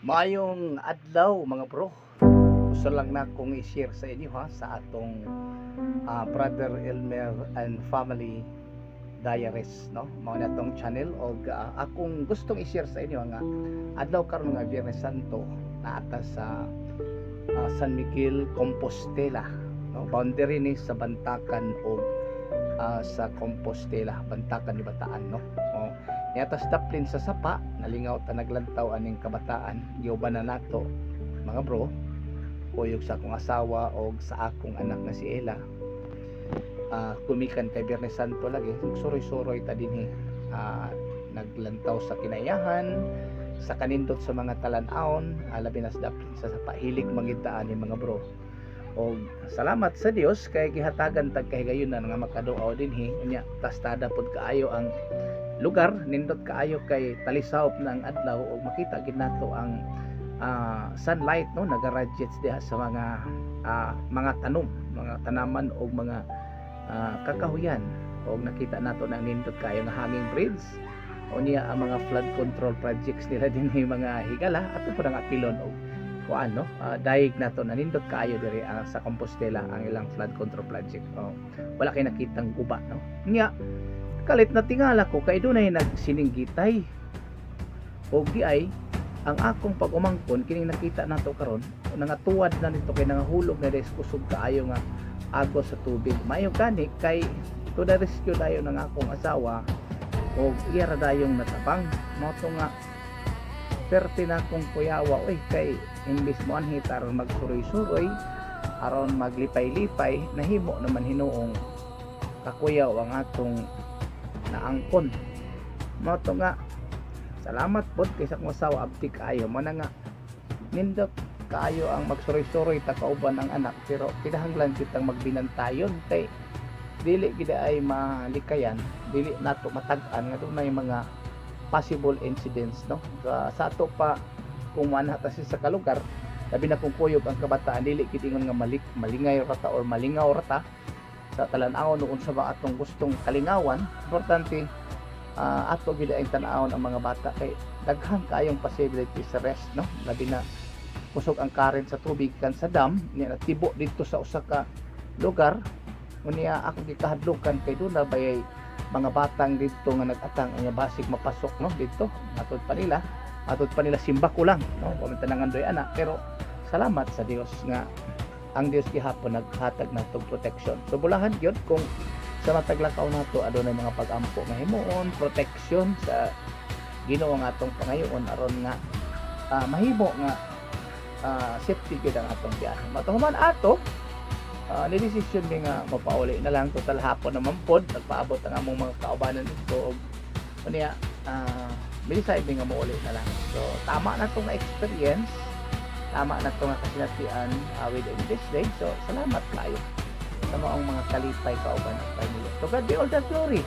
Maayong adlaw mga bro. Gusto lang na kong i-share sa inyo sa atong Brother Elmer and Family Diaries, no? Mao na tong channel o akong gustong i-share sa inyo nga adlaw karon nga Biyernes Santo na ata sa San Miguel, Compostela, no? Boundary ni sa Bantakan o sa Compostela, Bantakan ni Bataan, no? O, yata staplin sa sapa nalingaw ta naglantaw aning kabataan giuban na nato mga bro kuyog sa akong asawa o sa akong anak na si Ella. Kumikan kay Biyernes Santo lagi suroy-suroy ta dinhi, naglantaw sa kinayahan sa kanindot sa mga talan-aon, labi na sa daplin sa sapa hilig mangitaan ni mga bro. O salamat sa Dios kay gihatagan tag kahigayonan nga makaduaw dinhi unya tastada pod kaayo ang lugar, nindot kaayo kay talisawop na ang adlaw o makita gid nato ang sunlight, no, nagaradiates diha sa mga tanom, mga tanaman o mga kakahuyan o nakita nato na nindot kaayo nga hanging bridge o niya ang mga flood control projects nila din mga higala ato po ang apilon o kuan, no, daig nato na nindot kaayo diri sa Compostela ang ilang flood control project. Wala kay nakitang guba, no, nya kalit na tingala ko kay dunay nagsininggitay o giay ang akong pag-umangkon kining nakita nato karon nangatuwad na nito kay nangahulog na des kusog kaayo nga agos sa tubig. Mayo gani kay to the rescue dayon ng akong asawa o iya ra dayong natabang mo to nga perte na kong kuyawa oy kay imbis mo anhit aron magsuroy-suroy aron maglipay-lipay nahimo naman hinuong kakuyaw ang atong naangkon mo to nga. Salamat pod kay sa akong asawa abti kaayo mo na nga nindot kaayo ang magsuroy-suroy ta kauban ang anak pero kinahanglan kitang magbinantayon kay dili gid ay malikayan, dili nato matag-an nga dunay mga possible incidents, no, sa ato pa kung manata sa kalugar labi na kung kuyog ang kabataan dili gid ingon nga malingay rata or malingaw rata sa talan-awon noon sa mga atong gustong kalingawan. Importante ato gid ang tan-awon ang mga bata kay daghan kayong possibility sa rest, no, labi na kusog ang current sa tubig kan sa dam niya natibo dito sa usa ka lugar unya ako gikahadlokan kay duna bay mga batang dito nga nag-atang anya basig mapasok, no, dito matod pa nila simba ko lang, no, pamantanangan doy ana pero salamat sa Dios nga ang Dios gihapon naghatag natong protection. So bulahan gyud kung sa mataglakaw nato adunay mga pag-ampo nga himuon protection sa Ginoo nga atong pangayoon aron nga mahimo nga safety gyud ang atong biyahe. Matuhuman ato ni desisyon mi nga mapauli na lang total hapon naman pod nagpaabot ang among mga kaubanan dito og unya bilisay mi nga mauli na lang. So tama na tong experience, tama na ito nga kasinatian within this day. So salamat kayo sa maong mga kalipay kauban at pamilya. To God be all the glory.